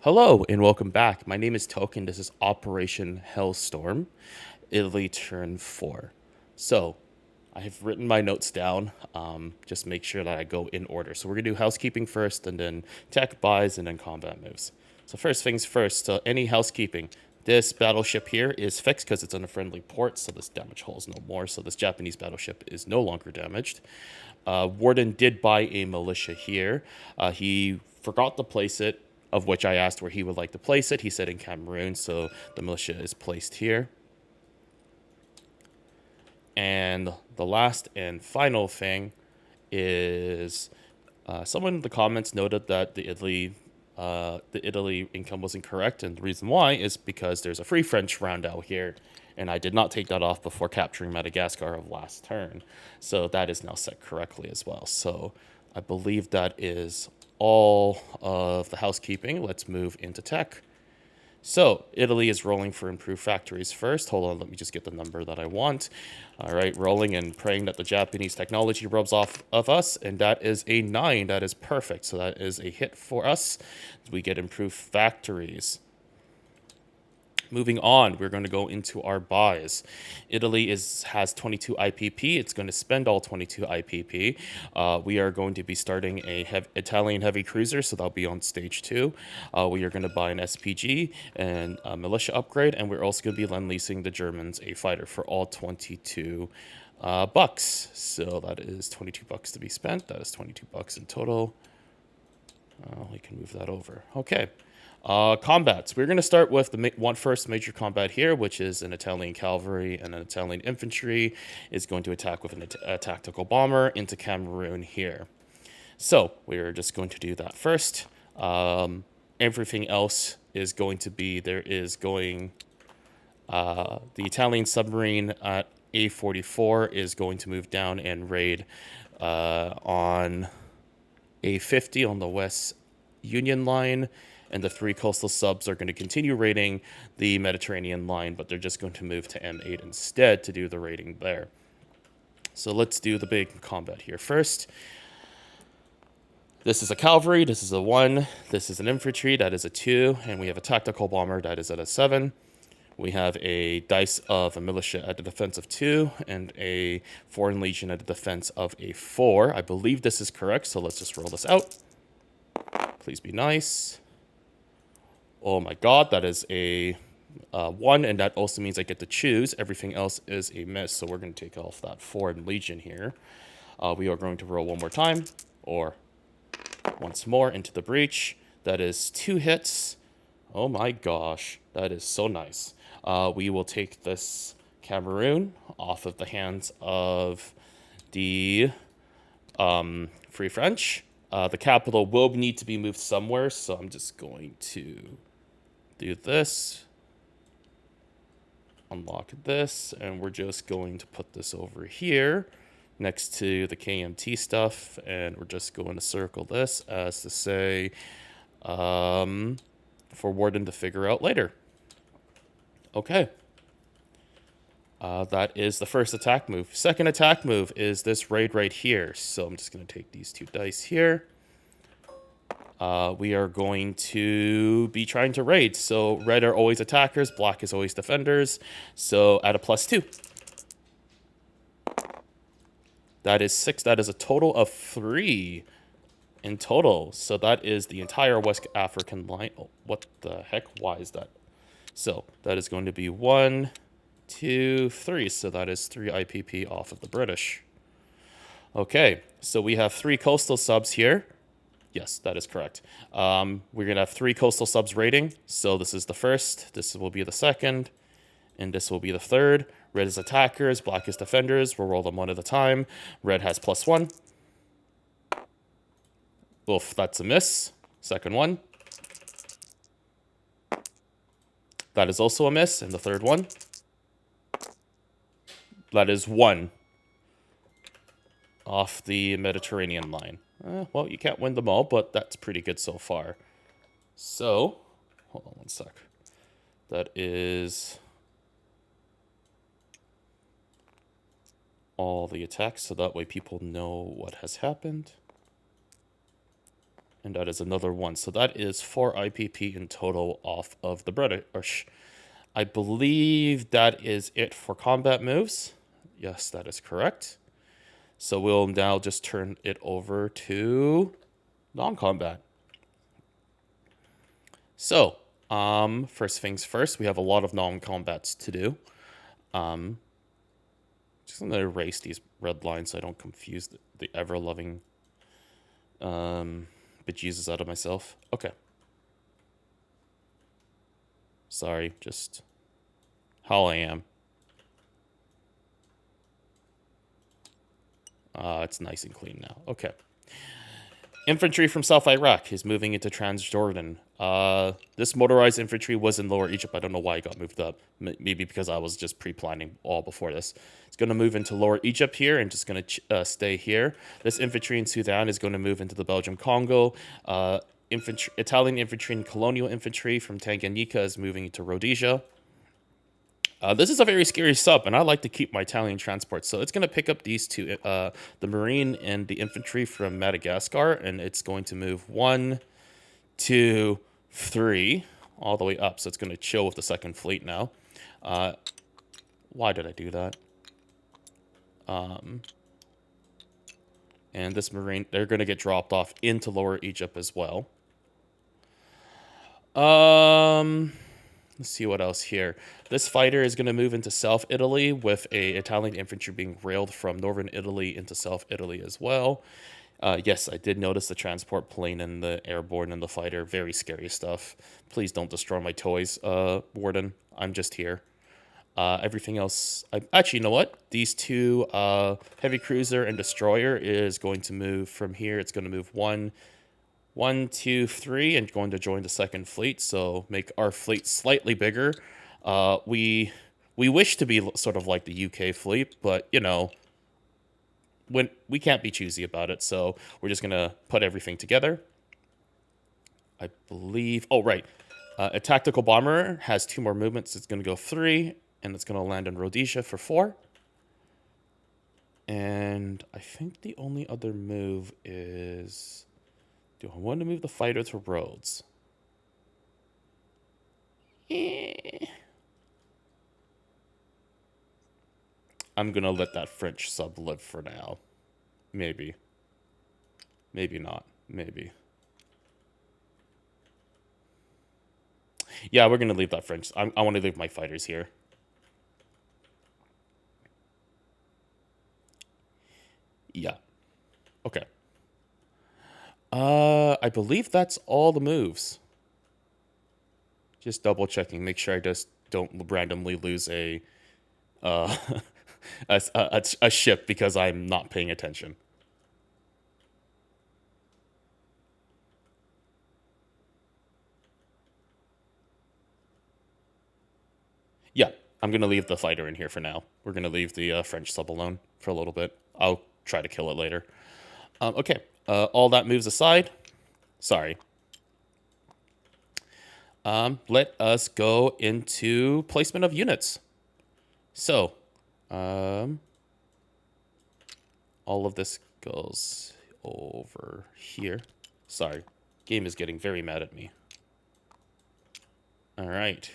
Hello and welcome back. My name is Token. This is Operation Hellstorm, Italy turn 4. So, I have written my notes down. Just make sure that I go in order. So we're going to do housekeeping first, and then tech buys, and then combat moves. So first things first, any housekeeping. This battleship here is fixed because it's on a friendly port, so this damage hull is no more. So this Japanese battleship is no longer damaged. Warden did buy a militia here. He forgot to place it, of which I asked where he would like to place it. He said in Cameroon, so the militia is placed here. And the last and final thing is someone in the comments noted that the Italy income was incorrect, and the reason why is because there's a free French round out here, and I did not take that off before capturing Madagascar of last turn, so that is now set correctly as well. So I believe that is all of the housekeeping. Let's move into tech. So, Italy is rolling for improved factories first. Hold on, let me just get the number that I want. All right, rolling and praying that the Japanese technology rubs off of us, and that is a 9. That is perfect. So that is a hit for us. We get improved factories. Moving on, we're going to go into our buys. Italy has 22 IPP. It's going to spend all 22 IPP. We are going to be starting a Italian heavy cruiser, so that'll be on stage 2. We are going to buy an SPG and a militia upgrade, and we're also going to be lend-leasing the Germans a fighter for all 22 bucks. So that is 22 bucks to be spent. That is 22 bucks in total. We can move that over. Okay. Combats. We're going to start with the first major combat here, which is an Italian cavalry and an Italian infantry is going to attack with a tactical bomber into Cameroon here. So we're just going to do that first. Everything else is going to be, the Italian submarine at A44 is going to move down and raid on A50 on the West Union line. And the 3 coastal subs are going to continue raiding the Mediterranean line, but they're just going to move to M8 instead to do the raiding there. So let's do the big combat here first. This is a cavalry, this is a 1, this is an infantry, that is a 2, and we have a tactical bomber, that is at a 7. We have a dice of a militia at a defense of 2, and a foreign legion at a defense of a 4. I believe this is correct, so let's just roll this out. Please be nice. Oh my god, that is a 1, and that also means I get to choose. Everything else is a miss, so we're going to take off that foreign legion here. We are going to roll one more time, or once more into the breach. That is 2 hits. Oh my gosh, that is so nice. We will take this Cameroon off of the hands of the Free French. The capital will need to be moved somewhere, so I'm just going to do this, unlock this, and we're just going to put this over here next to the KMT stuff, and we're just going to circle this as to say for Warden to figure out later. Okay. That is the first attack move. Second attack move is this raid right here. So I'm just going to take these 2 dice here. We are going to be trying to raid. So red are always attackers, black is always defenders. So at a +2. That is 6. That is a total of 3 in total. So that is the entire West African line. Oh, what the heck? Why is that? So that is going to be 1, 2, 3. So that is 3 IPP off of the British. Okay, so we have 3 coastal subs here. Yes, that is correct. We're going to have 3 coastal subs raiding. So this is the first, this will be the second, and this will be the third. Red is attackers, black is defenders. We'll roll them one at a time. Red has +1. Oof, that's a miss. Second one. That is also a miss. And the third one. That is 1 off the Mediterranean line. Well, you can't win them all, but that's pretty good so far. So, hold on one sec. That is all the attacks, so that way people know what has happened. And that is another one. So that is 4 IPP in total off of the British. I believe that is it for combat moves. Yes, that is correct. So we'll now just turn it over to non-combat. So, first things first, we have a lot of non-combats to do. Just gonna erase these red lines so I don't confuse the ever-loving bejesus out of myself. Okay. Sorry, just how I am. It's nice and clean now. Okay. Infantry from South Iraq is moving into Transjordan. This motorized infantry was in Lower Egypt. I don't know why it got moved up. Maybe because I was just pre-planning all before this. It's going to move into Lower Egypt here and just going to stay here. This infantry in Sudan is going to move into the Belgium Congo. Italian infantry and colonial infantry from Tanganyika is moving into Rhodesia. This is a very scary sub, and I like to keep my Italian transport. So it's going to pick up these two, the Marine and the infantry from Madagascar, and it's going to move 1, 2, 3, all the way up. So it's going to chill with the second fleet now. Why did I do that? And this Marine, they're going to get dropped off into Lower Egypt as well. Let's see what else here. This fighter is going to move into South Italy with a Italian infantry being railed from Northern Italy into South Italy as well. Yes, I did notice the transport plane and the airborne and the fighter. Very scary stuff. Please don't destroy my toys, Warden. I'm just here. Everything else... actually, you know what? These two, heavy cruiser and destroyer is going to move from here. It's going to move 1, 2, 3, and going to join the second fleet, so make our fleet slightly bigger. We wish to be sort of like the UK fleet, but, you know, when we can't be choosy about it, so we're just going to put everything together. I believe... Oh, right. A tactical bomber has 2 more movements. It's going to go 3, and it's going to land in Rhodesia for 4. And I think the only other move is... Do I want to move the fighter to Rhodes? I'm going to let that French sub live for now. Maybe. Maybe not. Maybe. Yeah, we're going to leave that French. I want to leave my fighters here. Yeah. Okay. I believe that's all the moves. Just double checking, make sure I just don't randomly lose a a ship because I'm not paying attention. Yeah, I'm gonna leave the fighter in here for now. We're gonna leave the French sub alone for a little bit. I'll try to kill it later. Okay. All that moves aside, sorry. Let us go into placement of units. So, all of this goes over here. Sorry, game is getting very mad at me. All right.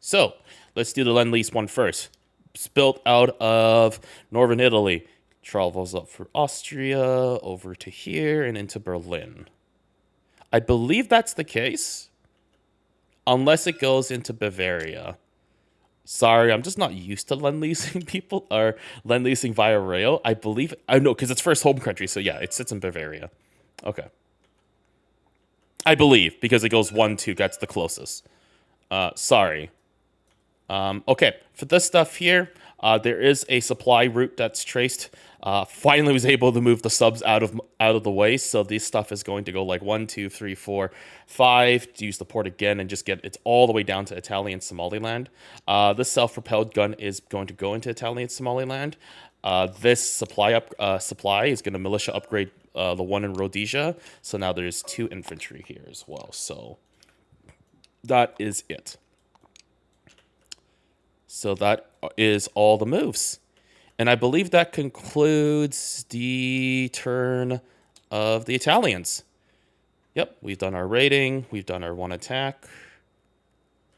So, let's do the Lend-Lease one first. It's built out of Northern Italy. Travels up for Austria, over to here, and into Berlin. I believe that's the case. Unless it goes into Bavaria. Sorry, I'm just not used to Lend-Leasing people, or Lend-Leasing via rail. I believe... I know, because it's first home country, so yeah, it sits in Bavaria. Okay. I believe, because it goes 1, 2, that's the closest. Sorry. Okay, for this stuff here... there is a supply route that's traced. Finally was able to move the subs out of the way, so this stuff is going to go like 1, 2, 3, 4, 5 to use the port again and just get it all the way down to Italian Somaliland. This self-propelled gun is going to go into Italian Somaliland. This supply is going to militia upgrade the one in Rhodesia, so now there's 2 infantry here as well. So that is it. So that is all the moves. And I believe that concludes the turn of the Italians. Yep, we've done our raiding. We've done our one attack.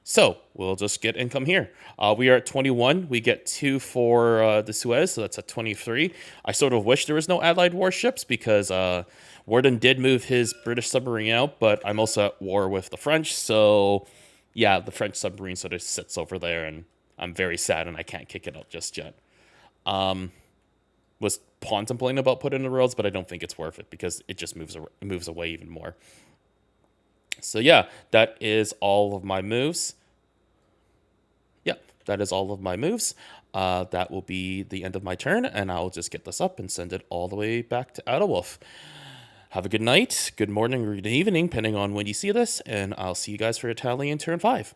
So we'll just get income here. We are at 21. We get 2 for the Suez, so that's at 23. I sort of wish there was no allied warships because Warden did move his British submarine out, but I'm also at war with the French, so yeah, the French submarine sort of sits over there, and I'm very sad, and I can't kick it out just yet. Was contemplating about putting in the rails, but I don't think it's worth it because it just moves away even more. So yeah, that is all of my moves. Yep, that is all of my moves. That will be the end of my turn, and I'll just get this up and send it all the way back to Adalwolf. Have a good night, good morning, or good evening, depending on when you see this, and I'll see you guys for Italian turn 5.